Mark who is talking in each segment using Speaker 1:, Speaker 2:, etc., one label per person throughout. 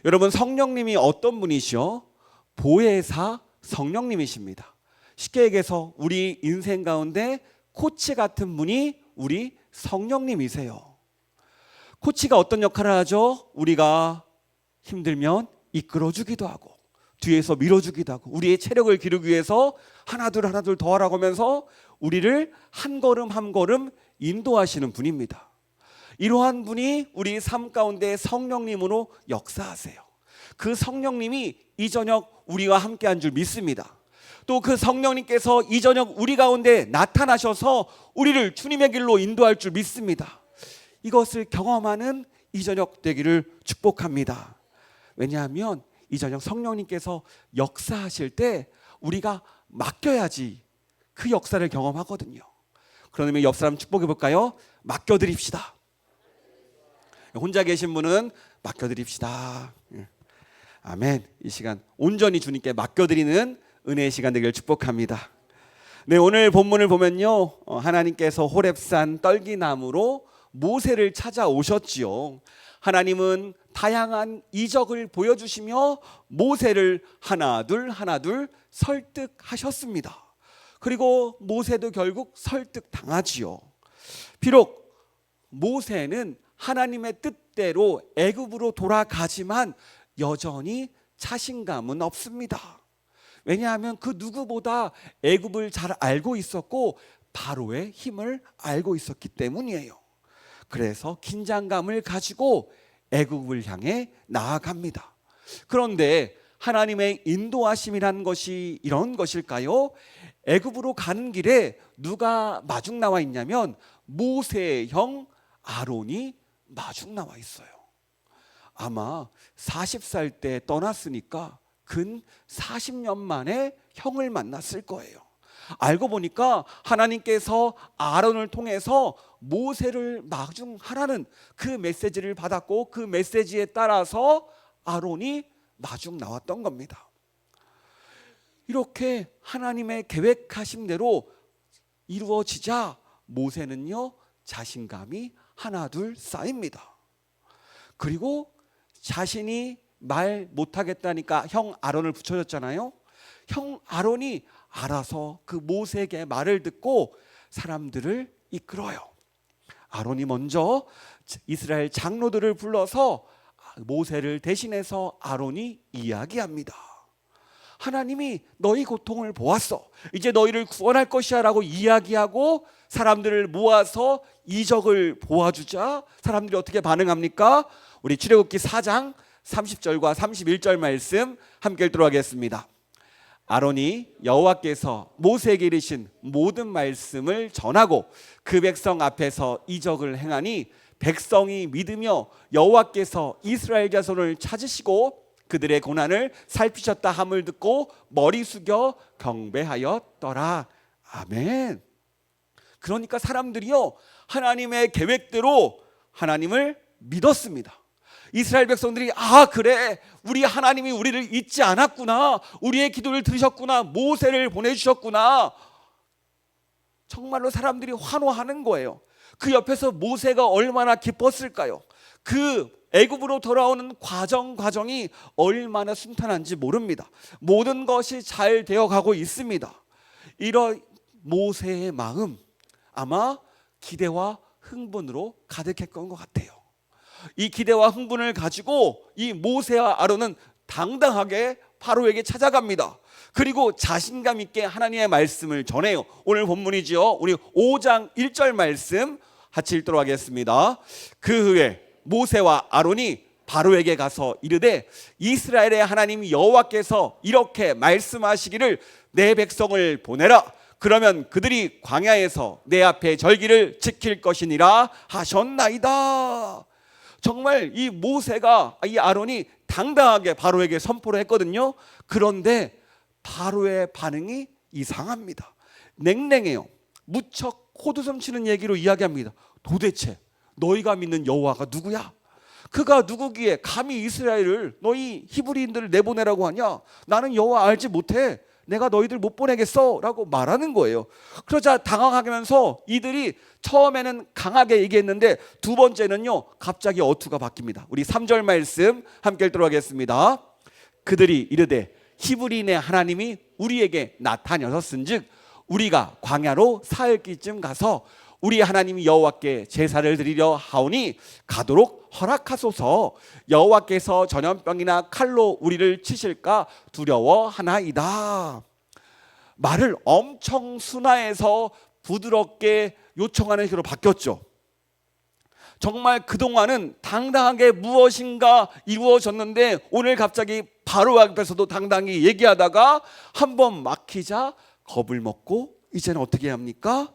Speaker 1: 여러분, 성령님이 어떤 분이시오? 보혜사 성령님이십니다. 쉽게 얘기해서 우리 인생 가운데 코치 같은 분이 우리 성령님이세요. 코치가 어떤 역할을 하죠? 우리가 힘들면 이끌어주기도 하고 뒤에서 밀어주기도 하고 우리의 체력을 기르기 위해서 하나둘 더 하라고 하면서 우리를 한 걸음 한 걸음 인도하시는 분입니다. 이러한 분이 우리 삶 가운데 성령님으로 역사하세요. 그 성령님이 이 저녁 우리와 함께한 줄 믿습니다. 또 그 성령님께서 이 저녁 우리 가운데 나타나셔서 우리를 주님의 길로 인도할 줄 믿습니다. 이것을 경험하는 이 저녁 되기를 축복합니다. 왜냐하면 이 저녁 성령님께서 역사하실 때 우리가 맡겨야지 그 역사를 경험하거든요. 그러면 옆 사람 축복해 볼까요? 맡겨드립시다. 혼자 계신 분은 맡겨드립시다. 아멘. 이 시간 온전히 주님께 맡겨드리는 은혜의 시간 되기를 축복합니다. 네, 오늘 본문을 보면요, 하나님께서 호렙산 떨기나무로 모세를 찾아오셨지요. 하나님은 다양한 이적을 보여주시며 모세를 하나둘 설득하셨습니다. 그리고 모세도 결국 설득당하지요. 비록 모세는 하나님의 뜻대로 애굽으로 돌아가지만 여전히 자신감은 없습니다. 왜냐하면 그 누구보다 애굽을 잘 알고 있었고 바로의 힘을 알고 있었기 때문이에요. 그래서 긴장감을 가지고 애굽을 향해 나아갑니다. 그런데 하나님의 인도하심이라는 것이 이런 것일까요? 애굽으로 가는 길에 누가 마중 나와 있냐면 모세의 형 아론이 마중 나와 있어요. 아마 40살 때 떠났으니까 근 40년 만에 형을 만났을 거예요. 알고 보니까 하나님께서 아론을 통해서 모세를 마중하라는 그 메시지를 받았고 그 메시지에 따라서 아론이 마중 나왔던 겁니다. 이렇게 하나님의 계획하신 대로 이루어지자 모세는요 자신감이 하나둘 쌓입니다. 그리고 자신이 말 못하겠다니까 형 아론을 붙여줬잖아요. 형 아론이 알아서 그 모세에게 말을 듣고 사람들을 이끌어요. 아론이 먼저 이스라엘 장로들을 불러서 모세를 대신해서 아론이 이야기합니다. 하나님이 너희 고통을 보았어. 이제 너희를 구원할 것이야 라고 이야기하고 사람들을 모아서 이적을 보아주자 사람들이 어떻게 반응합니까? 우리 출애굽기 4장 30절과 31절 말씀 함께 읽도록 하겠습니다. 아론이 여호와께서 모세에게 이르신 모든 말씀을 전하고 그 백성 앞에서 이적을 행하니 백성이 믿으며 여호와께서 이스라엘 자손을 찾으시고 그들의 고난을 살피셨다 함을 듣고 머리 숙여 경배하였더라. 아멘. 그러니까 사람들이요 하나님의 계획대로 하나님을 믿었습니다. 이스라엘 백성들이 그래 우리 하나님이 우리를 잊지 않았구나, 우리의 기도를 들으셨구나, 모세를 보내주셨구나. 정말로 사람들이 환호하는 거예요. 그 옆에서 모세가 얼마나 기뻤을까요? 그 애굽으로 돌아오는 과정이 얼마나 순탄한지 모릅니다. 모든 것이 잘 되어가고 있습니다. 이런 모세의 마음 아마 기대와 흥분으로 가득했던 것 같아요. 이 기대와 흥분을 가지고 이 모세와 아론은 당당하게 바로에게 찾아갑니다. 그리고 자신감 있게 하나님의 말씀을 전해요. 오늘 본문이지요. 우리 5장 1절 말씀 같이 읽도록 하겠습니다. 그 후에 모세와 아론이 바로에게 가서 이르되 이스라엘의 하나님 여호와께서 이렇게 말씀하시기를 내 백성을 보내라. 그러면 그들이 광야에서 내 앞에 절기를 지킬 것이니라 하셨나이다. 정말 이 모세가 이 아론이 당당하게 바로에게 선포를 했거든요. 그런데 바로의 반응이 이상합니다. 냉랭해요. 무척 코드섬 치는 얘기로 이야기합니다. 도대체 너희가 믿는 여호와가 누구야? 그가 누구기에 감히 이스라엘을 너희 히브리인들을 내보내라고 하냐? 나는 여호와 알지 못해. 내가 너희들 못 보내겠어 라고 말하는 거예요. 그러자 당황하면서 이들이 처음에는 강하게 얘기했는데 두 번째는요 갑자기 어투가 바뀝니다. 우리 3절 말씀 함께 읽도록 하겠습니다. 그들이 이르되 히브리인의 하나님이 우리에게 나타나셨은즉 우리가 광야로 사흘기쯤 가서 우리 하나님 여호와께 제사를 드리려 하오니 가도록 허락하소서. 여호와께서 전염병이나 칼로 우리를 치실까 두려워하나이다. 말을 엄청 순화해서 부드럽게 요청하는 식으로 바뀌었죠. 정말 그동안은 당당하게 무엇인가 이루어졌는데 오늘 갑자기 바로 앞에서도 당당히 얘기하다가 한번 막히자 겁을 먹고 이제는 어떻게 합니까?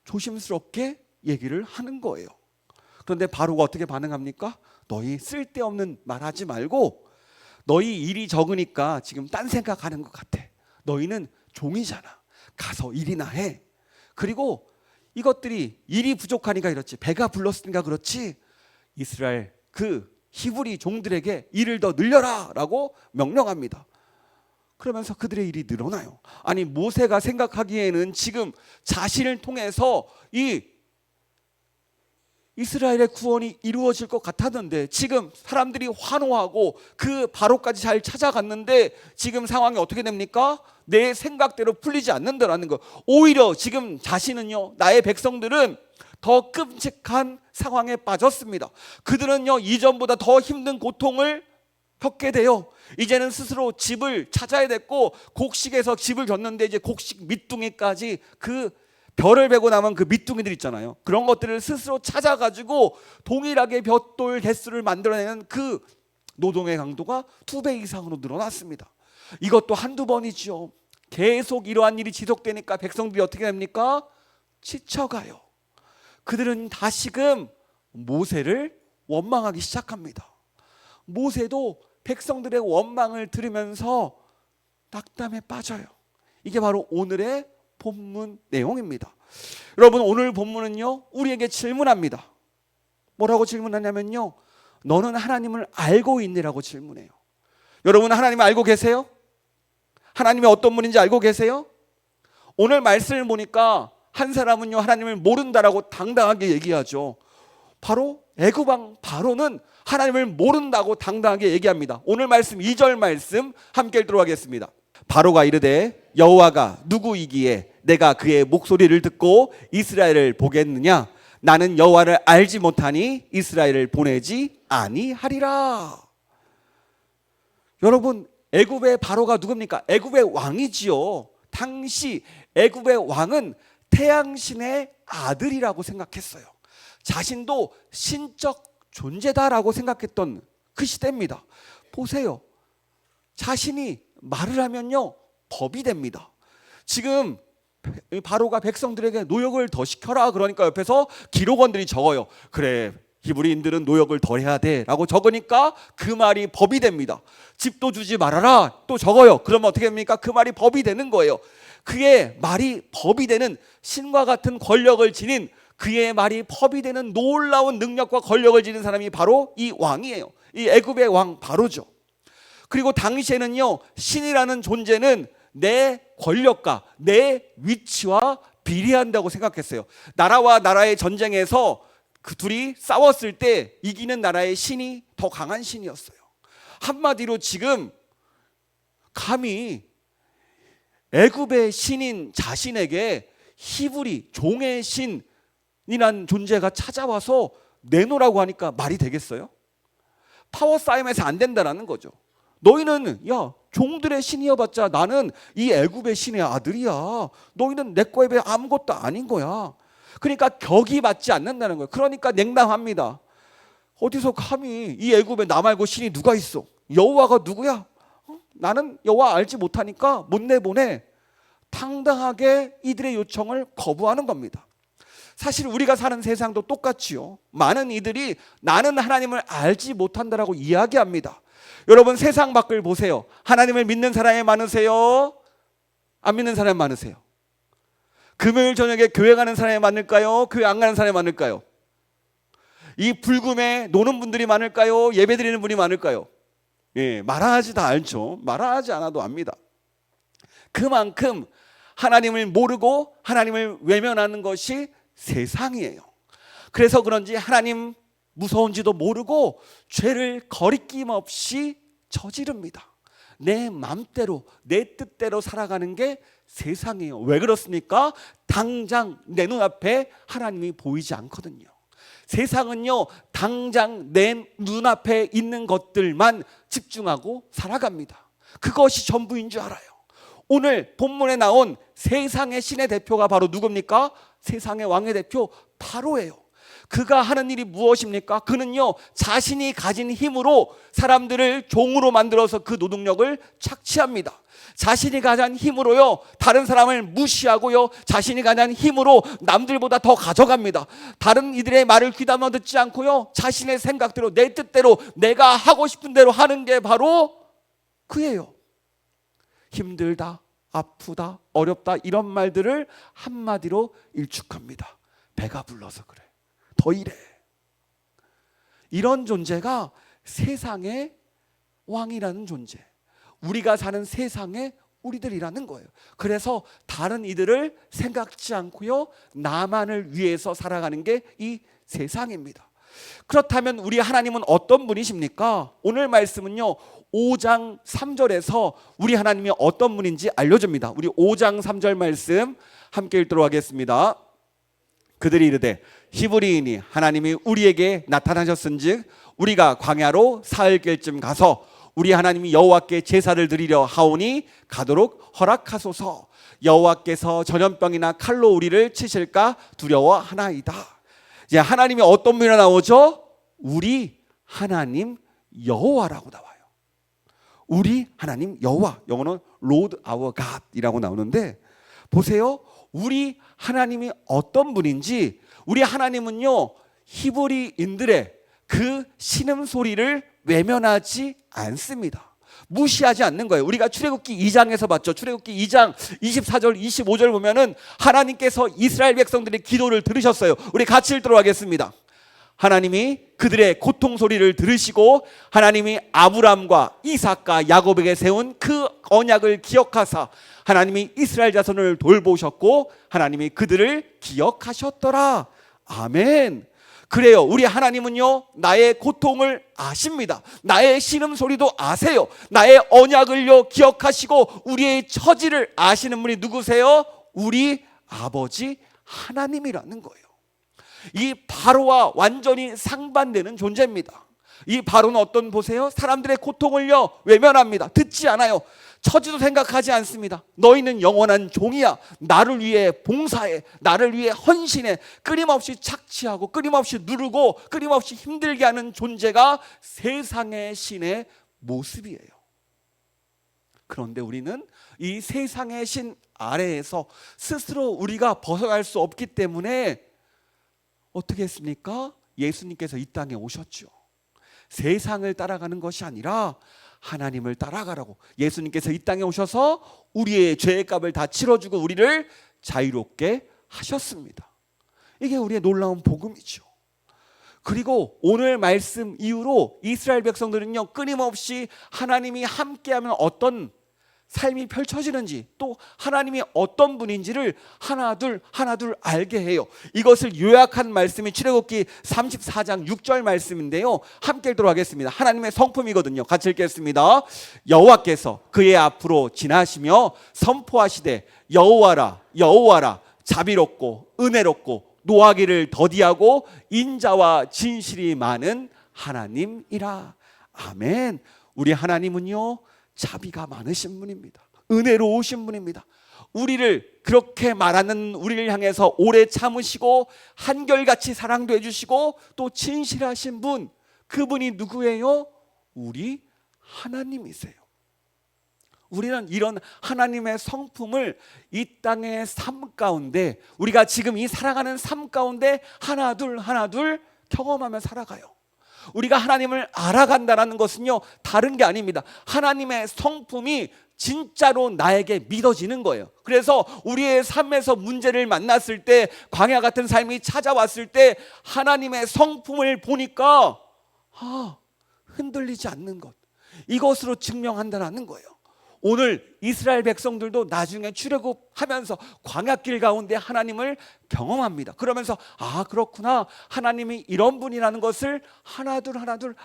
Speaker 1: 조심스럽게 얘기를 하는 거예요. 그런데 바로가 어떻게 반응합니까? 너희 쓸데없는 말하지 말고 너희 일이 적으니까 지금 딴 생각하는 것 같아. 너희는 종이잖아. 가서 일이나 해. 그리고 이것들이 일이 부족하니까 그렇지 배가 불렀으니까 그렇지 이스라엘 그 히브리 종들에게 일을 더 늘려라 라고 명령합니다. 그러면서 그들의 일이 늘어나요. 아니 모세가 생각하기에는 지금 자신을 통해서 이 이스라엘의 구원이 이루어질 것 같았는데 지금 사람들이 환호하고 그 바로까지 잘 찾아갔는데 지금 상황이 어떻게 됩니까? 내 생각대로 풀리지 않는다라는 거. 오히려 지금 자신은요 나의 백성들은 더 끔찍한 상황에 빠졌습니다. 그들은요 이전보다 더 힘든 고통을 겪게 돼요. 이제는 스스로 집을 찾아야 됐고 곡식에서 집을 졌는데 이제 곡식 밑둥이까지 그 별을 베고 남은 그 밑둥이들 있잖아요. 그런 것들을 스스로 찾아가지고 동일하게 벽돌 개수를 만들어내는 그 노동의 강도가 2배 이상으로 늘어났습니다. 이것도 한두 번이죠. 계속 이러한 일이 지속되니까 백성들이 어떻게 됩니까? 지쳐가요. 그들은 다시금 모세를 원망하기 시작합니다. 모세도 백성들의 원망을 들으면서 낙담에 빠져요. 이게 바로 오늘의 본문 내용입니다. 여러분 오늘 본문은요 우리에게 질문합니다. 뭐라고 질문하냐면요 너는 하나님을 알고 있느라고 질문해요. 여러분 하나님을 알고 계세요? 하나님이 어떤 분인지 알고 계세요? 오늘 말씀을 보니까 한 사람은요 하나님을 모른다라고 당당하게 얘기하죠. 바로 애굽 왕 바로는 하나님을 모른다고 당당하게 얘기합니다. 오늘 말씀 2절 말씀 함께 읽도록 하겠습니다. 바로가 이르되 여호와가 누구이기에 내가 그의 목소리를 듣고 이스라엘을 보겠느냐? 나는 여호와를 알지 못하니 이스라엘을 보내지 아니하리라. 여러분 애굽의 바로가 누굽니까? 애굽의 왕이지요. 당시 애굽의 왕은 태양신의 아들이라고 생각했어요. 자신도 신적 존재다라고 생각했던 그 시대입니다. 보세요. 자신이 말을 하면요 법이 됩니다. 지금 바로가 백성들에게 노역을 더 시켜라 그러니까 옆에서 기록원들이 적어요. 그래 히브리인들은 노역을 덜 해야 돼 라고 적으니까 그 말이 법이 됩니다. 집도 주지 말아라 또 적어요. 그러면 어떻게 됩니까? 그 말이 법이 되는 거예요. 그의 말이 법이 되는 신과 같은 권력을 지닌 그의 말이 법이 되는 놀라운 능력과 권력을 지닌 사람이 바로 이 왕이에요. 이 애굽의 왕 바로죠. 그리고 당시에는요 신이라는 존재는 내 권력과 내 위치와 비례한다고 생각했어요. 나라와 나라의 전쟁에서 그 둘이 싸웠을 때 이기는 나라의 신이 더 강한 신이었어요. 한마디로 지금 감히 애굽의 신인 자신에게 히브리 종의 신이란 존재가 찾아와서 내놓으라고 하니까 말이 되겠어요? 파워 싸움에서 안 된다라는 거죠. 너희는 야 종들의 신이어봤자 나는 이 애굽의 신의 아들이야. 너희는 내 거에 비해 아무것도 아닌 거야. 그러니까 격이 맞지 않는다는 거예요. 그러니까 냉담합니다. 어디서 감히 이 애굽에 나 말고 신이 누가 있어? 여호와가 누구야? 나는 여호와 알지 못하니까 못 내보내. 당당하게 이들의 요청을 거부하는 겁니다. 사실 우리가 사는 세상도 똑같지요. 많은 이들이 나는 하나님을 알지 못한다라고 이야기합니다. 여러분 세상 밖을 보세요. 하나님을 믿는 사람이 많으세요? 안 믿는 사람이 많으세요? 금요일 저녁에 교회 가는 사람이 많을까요? 교회 안 가는 사람이 많을까요? 이 불금에 노는 분들이 많을까요? 예배 드리는 분이 많을까요? 예, 말하지 다 알죠. 말하지 않아도 압니다. 그만큼 하나님을 모르고 하나님을 외면하는 것이 세상이에요. 그래서 그런지 하나님 무서운지도 모르고 죄를 거리낌 없이 저지릅니다. 내 맘대로 내 뜻대로 살아가는 게 세상이에요. 왜 그렇습니까? 당장 내 눈앞에 하나님이 보이지 않거든요. 세상은요, 당장 내 눈앞에 있는 것들만 집중하고 살아갑니다. 그것이 전부인 줄 알아요. 오늘 본문에 나온 세상의 신의 대표가 바로 누굽니까? 세상의 왕의 대표 바로예요. 그가 하는 일이 무엇입니까? 그는요, 자신이 가진 힘으로 사람들을 종으로 만들어서 그 노동력을 착취합니다. 자신이 가진 힘으로요, 다른 사람을 무시하고요, 자신이 가진 힘으로 남들보다 더 가져갑니다. 다른 이들의 말을 귀담아 듣지 않고요, 자신의 생각대로 내 뜻대로 내가 하고 싶은 대로 하는 게 바로 그예요. 힘들다, 아프다, 어렵다 이런 말들을 한마디로 일축합니다. 배가 불러서 그래, 더 일해. 이런 존재가 세상의 왕이라는 존재, 우리가 사는 세상의 우리들이라는 거예요. 그래서 다른 이들을 생각지 않고요, 나만을 위해서 살아가는 게 이 세상입니다. 그렇다면 우리 하나님은 어떤 분이십니까? 오늘 말씀은요, 5장 3절에서 우리 하나님이 어떤 분인지 알려줍니다. 우리 5장 3절 말씀 함께 읽도록 하겠습니다. 그들이 이르되 히브리인이 하나님이 우리에게 나타나셨은즉 우리가 광야로 사흘길쯤 가서 우리 하나님이 여호와께 제사를 드리려 하오니 가도록 허락하소서. 여호와께서 전염병이나 칼로 우리를 치실까 두려워하나이다. 이제 하나님이 어떤 분이라 나오죠? 우리 하나님 여호와라고 나와요. 우리 하나님 여호와, 영어는 Lord our God이라고 나오는데, 보세요, 우리 하나님이 어떤 분인지. 우리 하나님은요, 히브리인들의 그 신음소리를 외면하지 않습니다. 무시하지 않는 거예요. 우리가 출애굽기 2장에서 봤죠. 출애굽기 2장 24절 25절 보면은 하나님께서 이스라엘 백성들의 기도를 들으셨어요. 우리 같이 읽도록 하겠습니다. 하나님이 그들의 고통 소리를 들으시고 하나님이 아브람과 이삭과 야곱에게 세운 그 언약을 기억하사 하나님이 이스라엘 자손을 돌보셨고 하나님이 그들을 기억하셨더라. 아멘. 그래요. 우리 하나님은요, 나의 고통을 아십니다. 나의 신음소리도 아세요. 나의 언약을요 기억하시고 우리의 처지를 아시는 분이 누구세요? 우리 아버지 하나님이라는 거예요. 이 바로와 완전히 상반되는 존재입니다. 이 바로는 어떤, 보세요, 사람들의 고통을요 외면합니다. 듣지 않아요. 처지도 생각하지 않습니다. 너희는 영원한 종이야. 나를 위해 봉사해, 나를 위해 헌신해. 끊임없이 착취하고 끊임없이 누르고 끊임없이 힘들게 하는 존재가 세상의 신의 모습이에요. 그런데 우리는 이 세상의 신 아래에서 스스로 우리가 벗어날 수 없기 때문에 어떻게 했습니까? 예수님께서 이 땅에 오셨죠. 세상을 따라가는 것이 아니라 하나님을 따라가라고 예수님께서 이 땅에 오셔서 우리의 죄의 값을 다 치러주고 우리를 자유롭게 하셨습니다. 이게 우리의 놀라운 복음이죠. 그리고 오늘 말씀 이후로 이스라엘 백성들은요, 끊임없이 하나님이 함께하면 어떤 삶이 펼쳐지는지, 또 하나님이 어떤 분인지를 하나둘 알게 해요. 이것을 요약한 말씀이 출애굽기 34장 6절 말씀인데요, 함께 읽도록 하겠습니다. 하나님의 성품이거든요. 같이 읽겠습니다. 여호와께서 그의 앞으로 지나시며 선포하시되 여호와라 여호와라, 자비롭고 은혜롭고 노하기를 더디하고 인자와 진실이 많은 하나님이라. 아멘. 우리 하나님은요, 자비가 많으신 분입니다. 은혜로우신 분입니다. 우리를 그렇게 말하는 우리를 향해서 오래 참으시고 한결같이 사랑도 해주시고 또 진실하신 분, 그분이 누구예요? 우리 하나님이세요. 우리는 이런 하나님의 성품을 이 땅의 삶 가운데, 우리가 지금 이 살아가는 삶 가운데 하나둘 경험하며 살아가요. 우리가 하나님을 알아간다는 것은요, 다른 게 아닙니다. 하나님의 성품이 진짜로 나에게 믿어지는 거예요. 그래서 우리의 삶에서 문제를 만났을 때, 광야 같은 삶이 찾아왔을 때 하나님의 성품을 보니까 흔들리지 않는 것, 이것으로 증명한다는 거예요. 오늘 이스라엘 백성들도 나중에 출애굽하면서 광야길 가운데 하나님을 경험합니다. 그러면서 아 그렇구나, 하나님이 이런 분이라는 것을 하나둘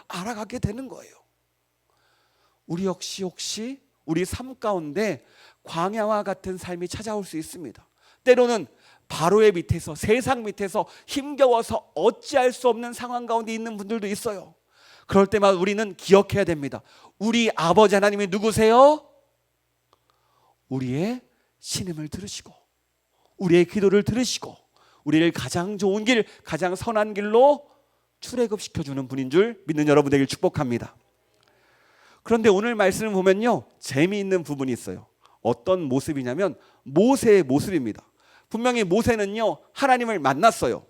Speaker 1: 알아가게 되는 거예요. 우리 역시 혹시 우리 삶 가운데 광야와 같은 삶이 찾아올 수 있습니다. 때로는 바로의 밑에서, 세상 밑에서 힘겨워서 어찌할 수 없는 상황 가운데 있는 분들도 있어요. 그럴 때마다 우리는 기억해야 됩니다. 우리 아버지 하나님이 누구세요? 우리의 신음을 들으시고 우리의 기도를 들으시고 우리를 가장 좋은 길, 가장 선한 길로 출애굽시켜주는 분인 줄 믿는 여러분 되길 축복합니다. 그런데 오늘 말씀을 보면요, 재미있는 부분이 있어요. 어떤 모습이냐면 모세의 모습입니다. 분명히 모세는요, 하나님을 만났어요.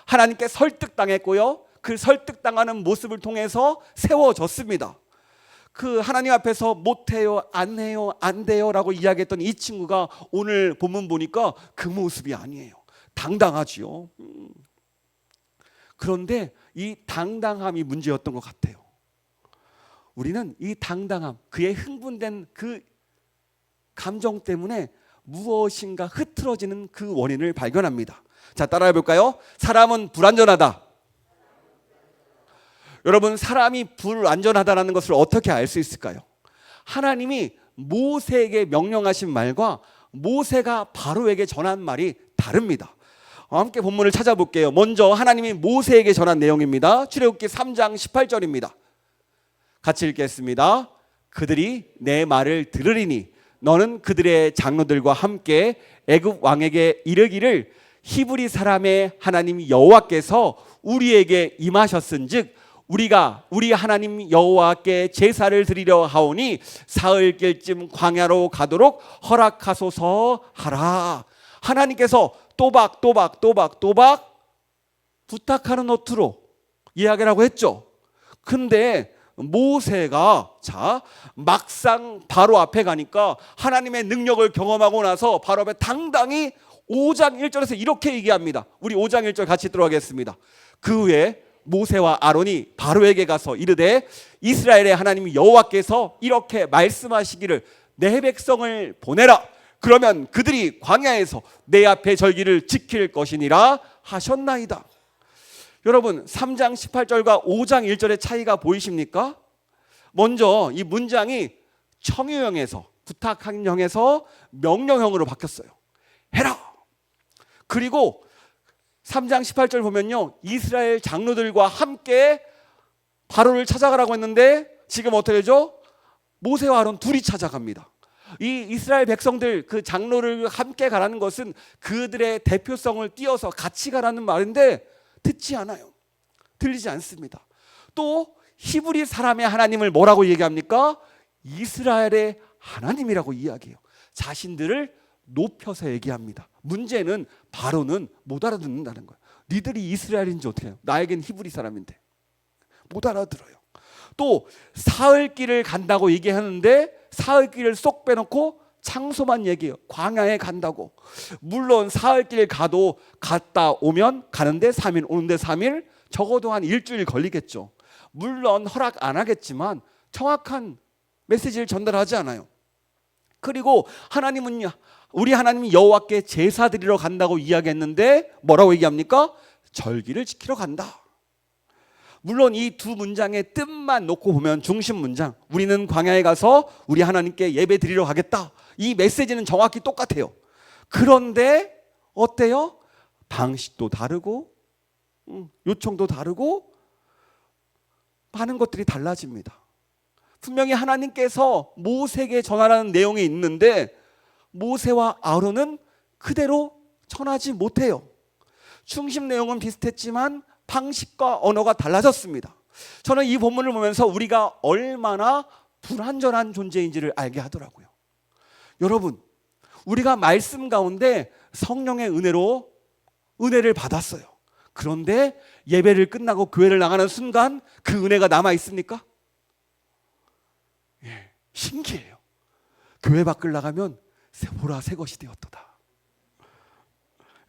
Speaker 1: 하나님께 설득당했고요, 그 설득당하는 모습을 통해서 세워졌습니다. 그 하나님 앞에서 못해요, 안 해요, 안 돼요 라고 이야기했던 이 친구가 오늘 본문 보니까 그 모습이 아니에요. 당당하지요. 그런데 이 당당함이 문제였던 것 같아요. 우리는 이 당당함, 그의 흥분된 그 감정 때문에 무엇인가 흐트러지는 그 원인을 발견합니다. 자, 따라해 볼까요? 사람은 불완전하다. 여러분, 사람이 불완전하다는 것을 어떻게 알 수 있을까요? 하나님이 모세에게 명령하신 말과 모세가 바로에게 전한 말이 다릅니다. 함께 본문을 찾아볼게요. 먼저 하나님이 모세에게 전한 내용입니다. 출애굽기 3장 18절입니다. 같이 읽겠습니다. 그들이 내 말을 들으리니 너는 그들의 장로들과 함께 애굽 왕에게 이르기를 히브리 사람의 하나님 여호와께서 우리에게 임하셨은즉 우리가 우리 하나님 여호와께 제사를 드리려 하오니 사흘길쯤 광야로 가도록 허락하소서 하라. 하나님께서 또박 부탁하는 노트로 이야기라고 했죠. 근데 모세가 막상 바로 앞에 가니까 하나님의 능력을 경험하고 나서 바로 앞에 당당히 5장 1절에서 이렇게 얘기합니다. 우리 5장 1절 같이 들어가겠습니다. 그 후에 모세와 아론이 바로에게 가서 이르되 이스라엘의 하나님 여호와께서 이렇게 말씀하시기를 내 백성을 보내라. 그러면 그들이 광야에서 내 앞에 절기를 지킬 것이니라 하셨나이다. 여러분, 3장 18절과 5장 1절의 차이가 보이십니까? 먼저 이 문장이 청유형에서, 부탁한형에서 명령형으로 바뀌었어요. 해라. 그리고 3장 18절 보면요, 이스라엘 장로들과 함께 바로를 찾아가라고 했는데 지금 어떻게 되죠? 모세와 아론 둘이 찾아갑니다. 이 이스라엘 백성들 그 장로를 함께 가라는 것은 그들의 대표성을 띄어서 같이 가라는 말인데 듣지 않아요. 들리지 않습니다. 또 히브리 사람의 하나님을 뭐라고 얘기합니까? 이스라엘의 하나님이라고 이야기해요. 자신들을 높여서 얘기합니다. 문제는 바로는 못 알아듣는다는 거예요. 니들이 이스라엘인지 어떻게 해요? 나에겐 히브리 사람인데 못 알아들어요. 또 사흘길을 간다고 얘기하는데 사흘길을 쏙 빼놓고 창소만 얘기해요. 광야에 간다고. 물론 사흘길 가도 갔다 오면 가는데 3일, 오는데 3일, 적어도 한 일주일 걸리겠죠. 물론 허락 안 하겠지만 정확한 메시지를 전달하지 않아요. 그리고 하나님은요, 우리 하나님 여호와께 제사 드리러 간다고 이야기했는데 뭐라고 얘기합니까? 절기를 지키러 간다. 물론 이 두 문장의 뜻만 놓고 보면 중심 문장, 우리는 광야에 가서 우리 하나님께 예배 드리러 가겠다, 이 메시지는 정확히 똑같아요. 그런데 어때요? 방식도 다르고 요청도 다르고 많은 것들이 달라집니다. 분명히 하나님께서 모세에게 전하라는 내용이 있는데 모세와 아론은 그대로 전하지 못해요. 중심 내용은 비슷했지만 방식과 언어가 달라졌습니다. 저는 이 본문을 보면서 우리가 얼마나 불완전한 존재인지를 알게 하더라고요. 여러분, 우리가 말씀 가운데 성령의 은혜로 은혜를 받았어요. 그런데 예배를 끝나고 교회를 나가는 순간 그 은혜가 남아 있습니까? 예, 신기해요. 교회 밖을 나가면 보라 새 것이 되었도다.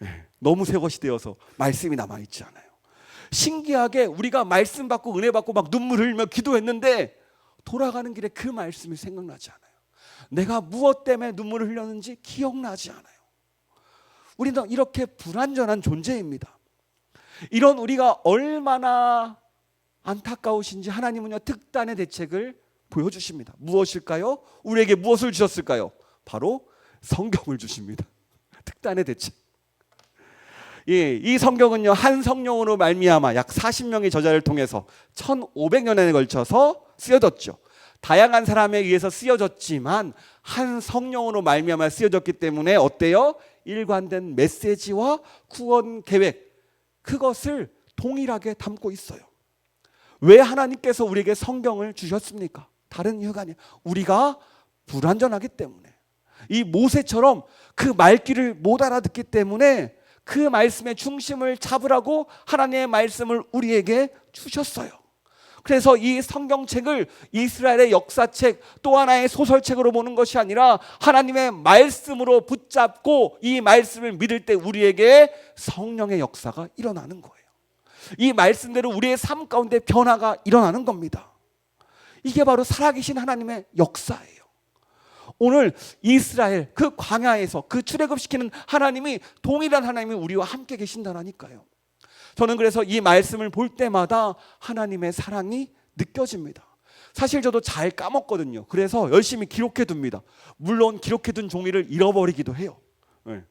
Speaker 1: 예, 너무 새 것이 되어서 말씀이 남아 있지 않아요. 신기하게 우리가 말씀 받고 은혜 받고 막 눈물 흘리며 기도했는데 돌아가는 길에 그 말씀이 생각나지 않아요. 내가 무엇 때문에 눈물을 흘렸는지 기억나지 않아요. 우리는 이렇게 불완전한 존재입니다. 이런 우리가 얼마나 안타까우신지 하나님은요, 특단의 대책을 보여주십니다. 무엇일까요? 우리에게 무엇을 주셨을까요? 바로 성경을 주십니다. 특단의 대책. 예, 이 성경은요, 한 성령으로 말미암아 약 40명의 저자를 통해서 1500년에 걸쳐서 쓰여졌죠. 다양한 사람에 의해서 쓰여졌지만 한 성령으로 말미암아 쓰여졌기 때문에 어때요? 일관된 메시지와 구원 계획, 그것을 동일하게 담고 있어요. 왜 하나님께서 우리에게 성경을 주셨습니까? 다른 이유가 아니에요. 우리가 불완전하기 때문에. 이 모세처럼 그 말귀를 못 알아듣기 때문에 그 말씀의 중심을 잡으라고 하나님의 말씀을 우리에게 주셨어요. 그래서 이 성경책을 이스라엘의 역사책, 또 하나의 소설책으로 보는 것이 아니라 하나님의 말씀으로 붙잡고 이 말씀을 믿을 때 우리에게 성령의 역사가 일어나는 거예요. 이 말씀대로 우리의 삶 가운데 변화가 일어나는 겁니다. 이게 바로 살아계신 하나님의 역사예요. 오늘 이스라엘 그 광야에서 그 출애굽시키는 하나님이 동일한 하나님이 우리와 함께 계신다라니까요. 저는 그래서 이 말씀을 볼 때마다 하나님의 사랑이 느껴집니다. 사실 저도 잘 까먹거든요. 그래서 열심히 기록해 둡니다. 물론 기록해 둔 종이를 잃어버리기도 해요. 네.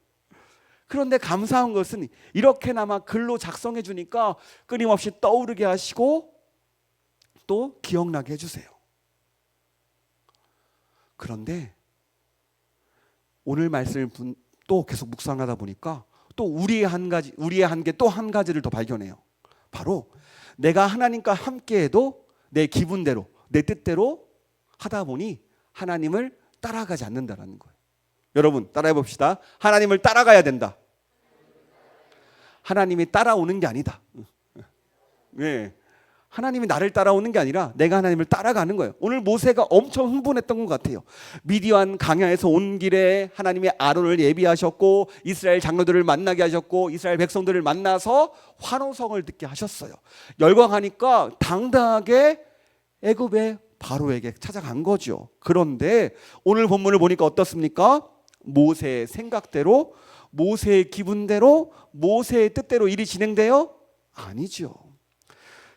Speaker 1: 그런데 감사한 것은 이렇게나마 글로 작성해 주니까 끊임없이 떠오르게 하시고 또 기억나게 해주세요. 그런데 오늘 말씀을 또 계속 묵상하다 보니까 또 우리의 한계 또 한 가지를 더 발견해요. 바로 내가 하나님과 함께해도 내 기분대로 내 뜻대로 하다 보니 하나님을 따라가지 않는다라는 거예요. 여러분 따라해 봅시다. 하나님을 따라가야 된다. 하나님이 따라오는 게 아니다. 네. 하나님이 나를 따라오는 게 아니라 내가 하나님을 따라가는 거예요. 오늘 모세가 엄청 흥분했던 것 같아요. 미디안 광야에서 온 길에 하나님이 아론을 예비하셨고 이스라엘 장로들을 만나게 하셨고 이스라엘 백성들을 만나서 환호성을 듣게 하셨어요. 열광하니까 당당하게 애굽의 바로에게 찾아간 거죠. 그런데 오늘 본문을 보니까 어떻습니까? 모세의 생각대로, 모세의 기분대로, 모세의 뜻대로 일이 진행돼요? 아니죠.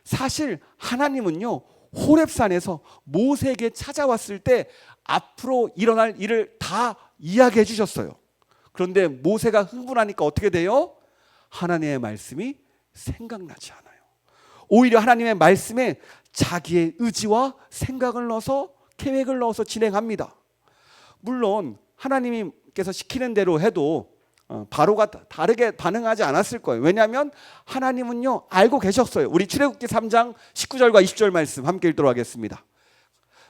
Speaker 1: 사실 하나님은요, 호렙산에서 모세에게 찾아왔을 때 앞으로 일어날 일을 다 이야기해 주셨어요. 그런데 모세가 흥분하니까 어떻게 돼요? 하나님의 말씀이 생각나지 않아요. 오히려 하나님의 말씀에 자기의 의지와 생각을 넣어서 계획을 넣어서 진행합니다. 물론 하나님께서 시키는 대로 해도 바로가 다르게 반응하지 않았을 거예요. 왜냐하면 하나님은요 알고 계셨어요. 우리 출애굽기 3장 19절과 20절 말씀 함께 읽도록 하겠습니다.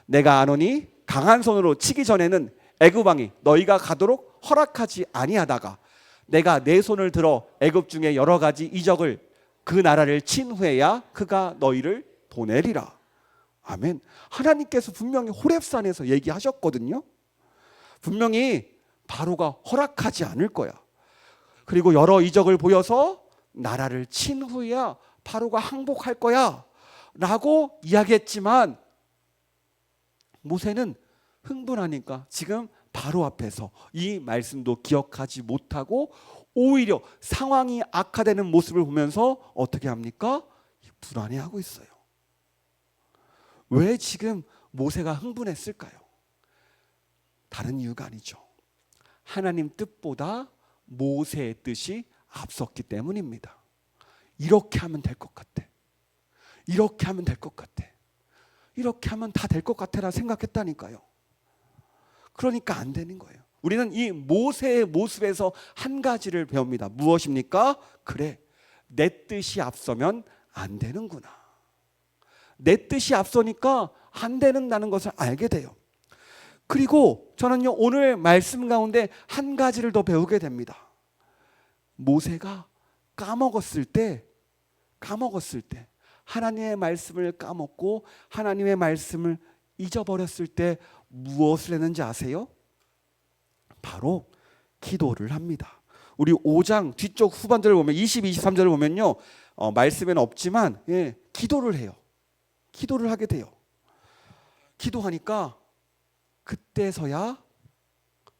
Speaker 1: 내가 아노니 강한 손으로 치기 전에는 애굽 왕이 너희가 가도록 허락하지 아니하다가 내가 내 손을 들어 애굽 중에 여러 가지 이적을 그 나라를 친 후에야 그가 너희를 보내리라. 아멘. 하나님께서 분명히 호렙산에서 얘기하셨거든요. 분명히 바로가 허락하지 않을 거야. 그리고 여러 이적을 보여서 나라를 친 후에야 바로가 항복할 거야 라고 이야기했지만 모세는 흥분하니까 지금 바로 앞에서 이 말씀도 기억하지 못하고 오히려 상황이 악화되는 모습을 보면서 어떻게 합니까? 불안해하고 있어요. 왜 지금 모세가 흥분했을까요? 다른 이유가 아니죠. 하나님 뜻보다 모세의 뜻이 앞섰기 때문입니다. 이렇게 하면 될 것 같아. 이렇게 하면 될 것 같아. 이렇게 하면 다 될 것 같아라 생각했다니까요. 그러니까 안 되는 거예요. 우리는 이 모세의 모습에서 한 가지를 배웁니다. 무엇입니까? 그래, 내 뜻이 앞서면 안 되는구나. 내 뜻이 앞서니까 안 된다는 것을 알게 돼요. 그리고 저는요 오늘 말씀 가운데 한 가지를 더 배우게 됩니다. 모세가 까먹었을 때 하나님의 말씀을 까먹고 하나님의 말씀을 잊어버렸을 때 무엇을 했는지 아세요? 바로 기도를 합니다. 우리 5장 뒤쪽 후반절을 보면 22, 23절을 보면요 말씀에는 없지만 기도를 해요. 기도를 하게 돼요. 기도하니까 그때서야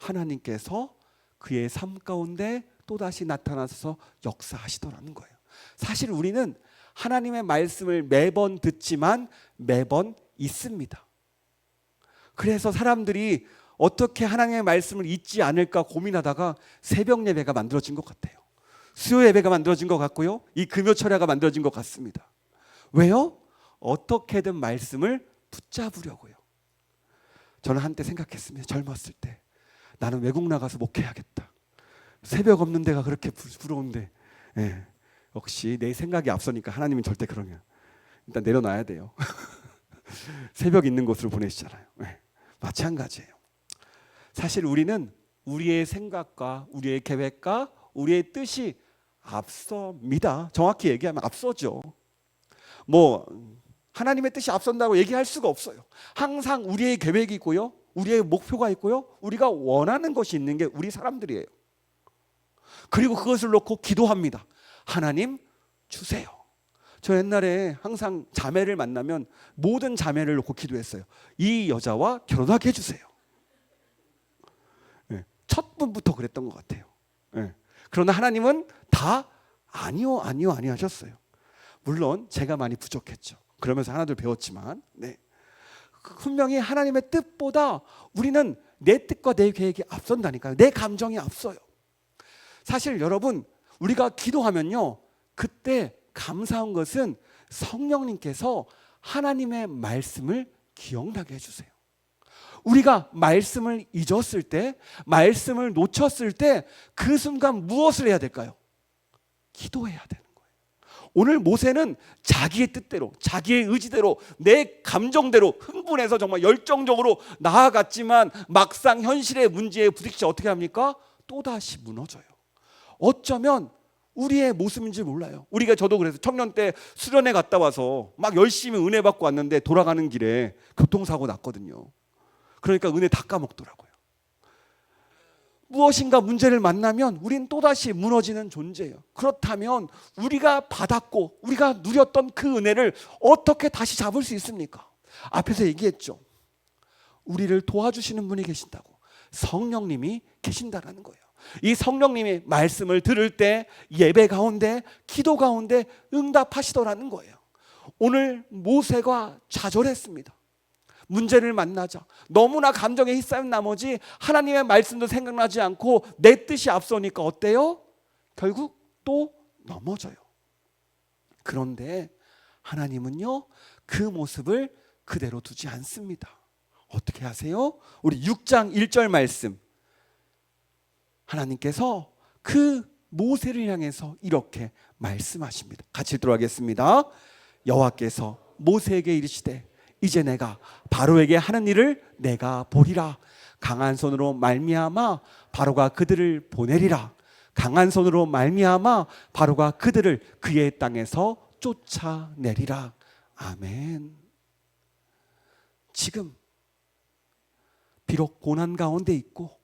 Speaker 1: 하나님께서 그의 삶 가운데 또다시 나타나서 역사하시더라는 거예요. 사실 우리는 하나님의 말씀을 매번 듣지만 매번 잊습니다. 그래서 사람들이 어떻게 하나님의 말씀을 잊지 않을까 고민하다가 새벽 예배가 만들어진 것 같아요. 수요 예배가 만들어진 것 같고요. 이 금요철야가 만들어진 것 같습니다. 왜요? 어떻게든 말씀을 붙잡으려고요. 저는 한때 생각했습니다. 젊었을 때 나는 외국 나가서 목회하겠다. 새벽 없는 데가 그렇게 부러운데 역시 내 생각이 앞서니까 하나님은 절대 그러면 일단 내려놔야 돼요. 새벽 있는 곳으로 보내시잖아요. 마찬가지예요. 사실 우리는 우리의 생각과 우리의 계획과 우리의 뜻이 앞섭니다. 정확히 얘기하면 앞서죠. 하나님의 뜻이 앞선다고 얘기할 수가 없어요. 항상 우리의 계획이 있고요, 우리의 목표가 있고요, 우리가 원하는 것이 있는 게 우리 사람들이에요. 그리고 그것을 놓고 기도합니다. 하나님 주세요. 저 옛날에 항상 자매를 만나면 모든 자매를 놓고 기도했어요. 이 여자와 결혼하게 해주세요. 첫 분부터 그랬던 것 같아요. 그러나 하나님은 다 아니요 하셨어요. 물론 제가 많이 부족했죠. 그러면서 하나둘 배웠지만 분명히 하나님의 뜻보다 우리는 내 뜻과 내 계획이 앞선다니까요. 내 감정이 앞서요. 사실 여러분, 우리가 기도하면요, 그때 감사한 것은 성령님께서 하나님의 말씀을 기억나게 해주세요. 우리가 말씀을 잊었을 때, 말씀을 놓쳤을 때 그 순간 무엇을 해야 될까요? 기도해야 되는 거예요. 오늘 모세는 자기의 뜻대로, 자기의 의지대로, 내 감정대로 흥분해서 정말 열정적으로 나아갔지만 막상 현실의 문제에 부딪혀 어떻게 합니까? 또다시 무너져요. 어쩌면 우리의 모습인지 몰라요. 저도 그래서 청년 때 수련회 갔다 와서 막 열심히 은혜 받고 왔는데 돌아가는 길에 교통사고 났거든요. 그러니까 은혜 다 까먹더라고요. 무엇인가 문제를 만나면 우린 또다시 무너지는 존재예요. 그렇다면 우리가 받았고 우리가 누렸던 그 은혜를 어떻게 다시 잡을 수 있습니까? 앞에서 얘기했죠. 우리를 도와주시는 분이 계신다고. 성령님이 계신다라는 거예요. 이 성령님이 말씀을 들을 때 예배 가운데, 기도 가운데 응답하시더라는 거예요. 오늘 모세가 좌절했습니다. 문제를 만나자 너무나 감정에 휩싸인 나머지 하나님의 말씀도 생각나지 않고 내 뜻이 앞서니까 어때요? 결국 또 넘어져요. 그런데 하나님은요, 그 모습을 그대로 두지 않습니다. 어떻게 하세요? 우리 6장 1절 말씀, 하나님께서 그 모세를 향해서 이렇게 말씀하십니다. 같이 들어가겠습니다. 여호와께서 모세에게 이르시되 이제 내가 바로에게 하는 일을 내가 보리라. 강한 손으로 말미암아 바로가 그들을 보내리라. 강한 손으로 말미암아 바로가 그들을 그의 땅에서 쫓아내리라. 아멘. 지금 비록 고난 가운데 있고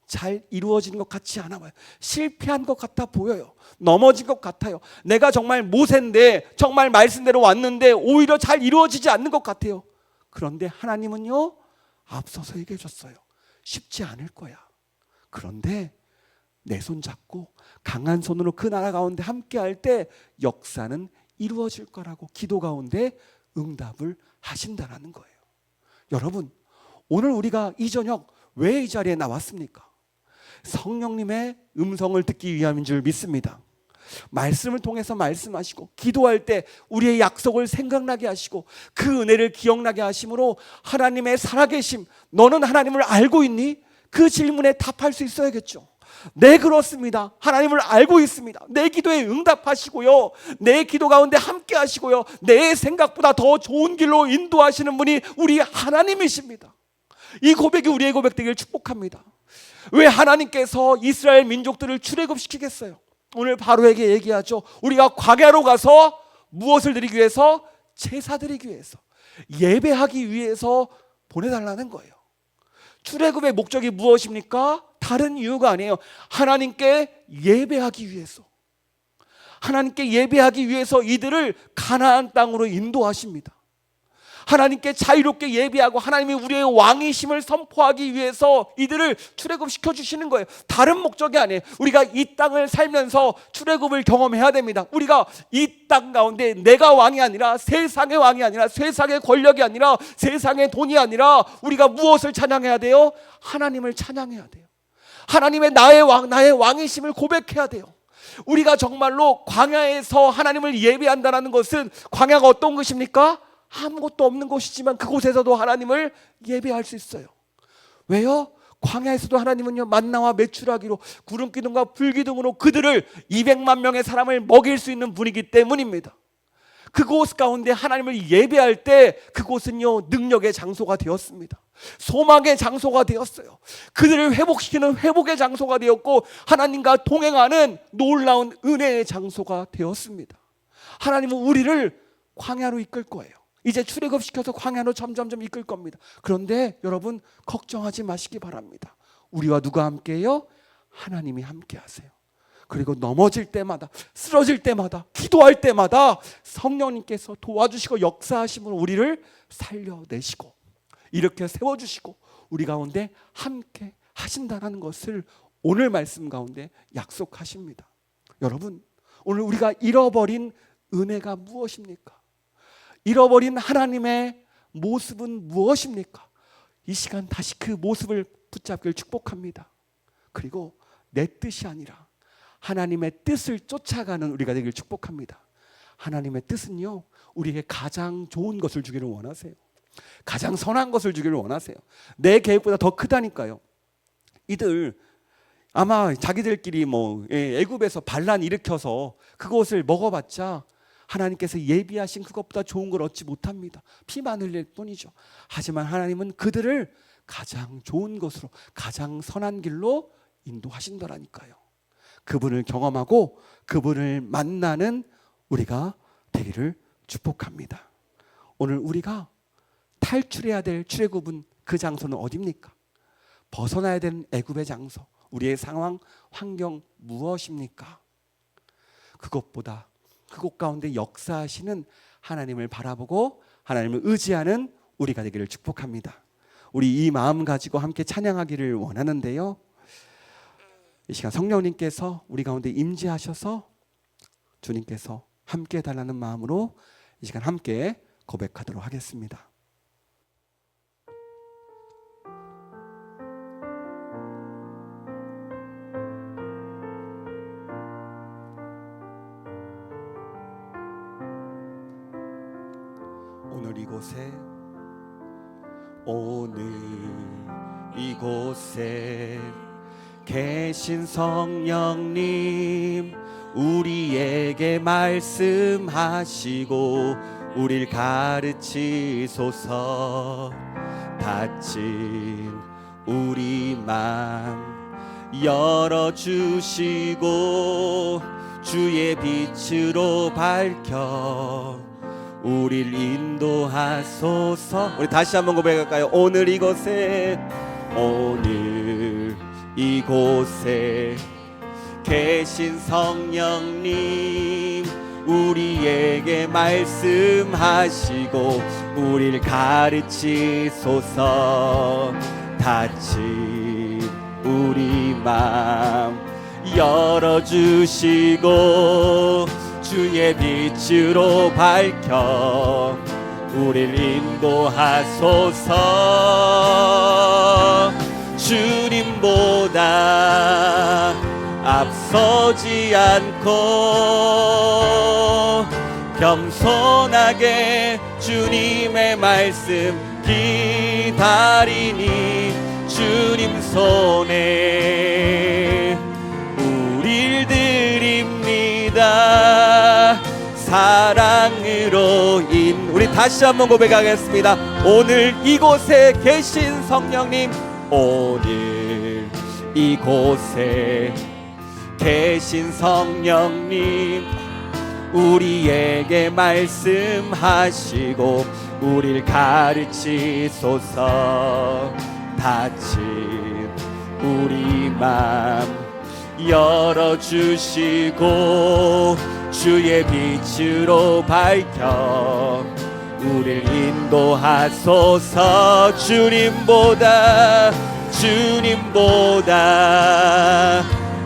Speaker 1: 잘 이루어지는 것 같지 않아 보여요. 실패한 것 같아 보여요. 넘어진 것 같아요. 내가 정말 모세인데 정말 말씀대로 왔는데 오히려 잘 이루어지지 않는 것 같아요. 그런데 하나님은요, 앞서서 얘기해 줬어요. 쉽지 않을 거야. 그런데 내 손 잡고 강한 손으로 그 나라 가운데 함께 할 때 역사는 이루어질 거라고 기도 가운데 응답을 하신다라는 거예요. 여러분, 오늘 우리가 이 저녁 왜 이 자리에 나왔습니까? 성령님의 음성을 듣기 위함인 줄 믿습니다. 말씀을 통해서 말씀하시고 기도할 때 우리의 약속을 생각나게 하시고 그 은혜를 기억나게 하심으로 하나님의 살아계심, 너는 하나님을 알고 있니? 그 질문에 답할 수 있어야겠죠. 네, 그렇습니다. 하나님을 알고 있습니다. 내 기도에 응답하시고요, 내 기도 가운데 함께 하시고요, 내 생각보다 더 좋은 길로 인도하시는 분이 우리 하나님이십니다. 이 고백이 우리의 고백 되기를 축복합니다. 왜 하나님께서 이스라엘 민족들을 출애굽시키겠어요? 오늘 바로에게 얘기하죠. 우리가 광야로 가서 무엇을 드리기 위해서? 제사 드리기 위해서, 예배하기 위해서 보내달라는 거예요. 출애굽의 목적이 무엇입니까? 다른 이유가 아니에요. 하나님께 예배하기 위해서, 하나님께 예배하기 위해서 이들을 가나안 땅으로 인도하십니다. 하나님께 자유롭게 예배하고 하나님이 우리의 왕이심을 선포하기 위해서 이들을 출애굽시켜 주시는 거예요. 다른 목적이 아니에요. 우리가 이 땅을 살면서 출애굽을 경험해야 됩니다. 우리가 이 땅 가운데 내가 왕이 아니라, 세상의 왕이 아니라, 세상의 권력이 아니라, 세상의 돈이 아니라 우리가 무엇을 찬양해야 돼요? 하나님을 찬양해야 돼요. 하나님의 나의 왕이심을 고백해야 돼요. 우리가 정말로 광야에서 하나님을 예배한다는 것은, 광야가 어떤 것입니까? 아무것도 없는 곳이지만 그곳에서도 하나님을 예배할 수 있어요. 왜요? 광야에서도 하나님은요, 만나와 메추라기로, 구름 기둥과 불 기둥으로 그들을 200만 명의 사람을 먹일 수 있는 분이기 때문입니다. 그곳 가운데 하나님을 예배할 때 그곳은요, 능력의 장소가 되었습니다. 소망의 장소가 되었어요. 그들을 회복시키는 회복의 장소가 되었고, 하나님과 동행하는 놀라운 은혜의 장소가 되었습니다. 하나님은 우리를 광야로 이끌 거예요. 이제 출애굽시켜서 광야로 점점점 이끌 겁니다. 그런데 여러분, 걱정하지 마시기 바랍니다. 우리와 누가 함께해요? 하나님이 함께 하세요. 그리고 넘어질 때마다, 쓰러질 때마다, 기도할 때마다 성령님께서 도와주시고 역사하심으로 우리를 살려내시고 이렇게 세워주시고 우리 가운데 함께 하신다는 것을 오늘 말씀 가운데 약속하십니다. 여러분, 오늘 우리가 잃어버린 은혜가 무엇입니까? 잃어버린 하나님의 모습은 무엇입니까? 이 시간 다시 그 모습을 붙잡기를 축복합니다. 그리고 내 뜻이 아니라 하나님의 뜻을 쫓아가는 우리가 되기를 축복합니다. 하나님의 뜻은요, 우리에게 가장 좋은 것을 주기를 원하세요. 가장 선한 것을 주기를 원하세요. 내 계획보다 더 크다니까요. 이들 아마 자기들끼리 애굽에서 반란 일으켜서 그것을 먹어봤자 하나님께서 예비하신 그것보다 좋은 걸 얻지 못합니다. 피만 흘릴 뿐이죠. 하지만 하나님은 그들을 가장 좋은 것으로, 가장 선한 길로 인도하신다라니까요. 그분을 경험하고 그분을 만나는 우리가 되기를 축복합니다. 오늘 우리가 탈출해야 될 출애굽은, 그 장소는 어디입니까? 벗어나야 되는 애굽의 장소, 우리의 상황, 환경 무엇입니까? 그것보다 그곳 가운데 역사하시는 하나님을 바라보고 하나님을 의지하는 우리가 되기를 축복합니다. 우리 이 마음 가지고 함께 찬양하기를 원하는데요, 이 시간 성령님께서 우리 가운데 임재하셔서 주님께서 함께 해달라는 마음으로 이 시간 함께 고백하도록 하겠습니다. 오늘 이곳에 계신 성령님, 우리에게 말씀하시고 우릴 가르치소서. 닫힌 우리 맘 열어주시고 주의 빛으로 밝혀 우릴 인도하소서. 우리 다시 한번 고백할까요? 오늘 이곳에 계신 성령님, 우리에게 말씀하시고 우릴 가르치소서. 닫힌 우리 맘 열어주시고 주의 빛으로 밝혀 우릴 인도하소서. 주님보다 앞서지 않고 겸손하게 주님의 말씀 기다리니 주님 손에 우릴 드립니다. 사랑으로 우리 다시 한번 고백하겠습니다. 오늘 이곳에 계신 성령님, 오늘 이곳에 계신 성령님, 우리에게 말씀하시고 우릴 가르치소서. 닫힌 우리 맘 열어주시고 주의 빛으로 밝혀 우릴 인도하소서. 주님보다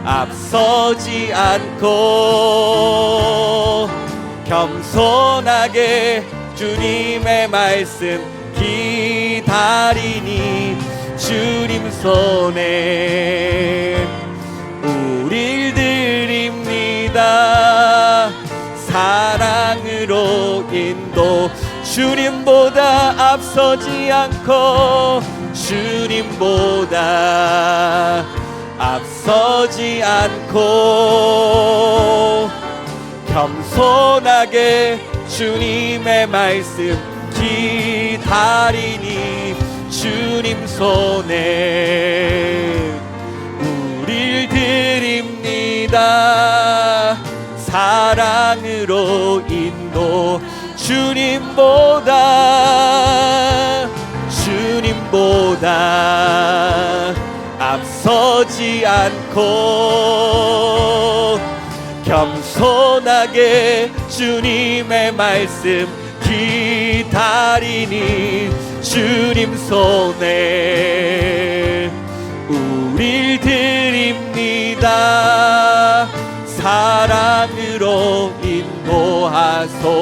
Speaker 1: 앞서지 않고 겸손하게 주님의 말씀 기다리니 주님 손에 우릴 드립니다. 사랑으로 인도 주님보다 앞서지 않고 주님보다 앞서지 않고 겸손하게 주님의 말씀 기다리니 주님 손에 우릴 드립니다. 사랑으로 인도 주님보다 앞서지 않고 겸손하게 주님의 말씀 기다리니 주님 손에 우릴 드립니다. 사랑으로 인도하소서.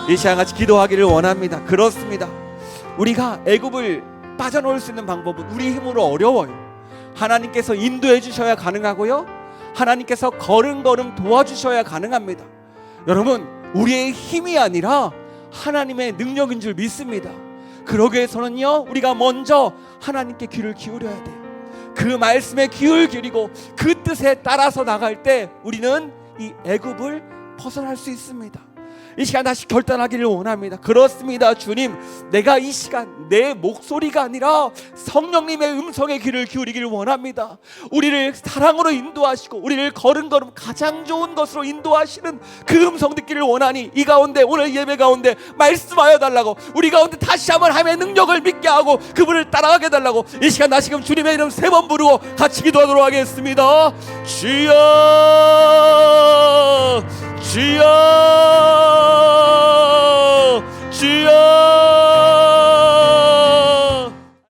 Speaker 1: 이 시간 같이 기도하기를 원합니다. 그렇습니다. 우리가 애굽을 빠져나올 수 있는 방법은 우리 힘으로 어려워요. 하나님께서 인도해 주셔야 가능하고요, 하나님께서 걸음걸음 도와주셔야 가능합니다. 여러분, 우리의 힘이 아니라 하나님의 능력인 줄 믿습니다. 그러기 위해서는요, 우리가 먼저 하나님께 귀를 기울여야 돼요. 그 말씀에 귀를 기울이고 그 뜻에 따라서 나갈 때 우리는 이 애굽을 벗어날 수 있습니다. 이 시간 다시 결단하기를 원합니다. 그렇습니다. 주님, 내가 이 시간 내 목소리가 아니라 성령님의 음성에 귀를 기울이기를 원합니다. 우리를 사랑으로 인도하시고 우리를 걸음걸음 가장 좋은 것으로 인도하시는 그 음성 듣기를 원하니 이 가운데, 오늘 예배 가운데 말씀하여 달라고, 우리 가운데 다시 한번 하나님의 능력을 믿게 하고 그분을 따라가게 해달라고 이 시간 다시금 주님의 이름 3번 부르고 같이 기도하도록 하겠습니다. 주여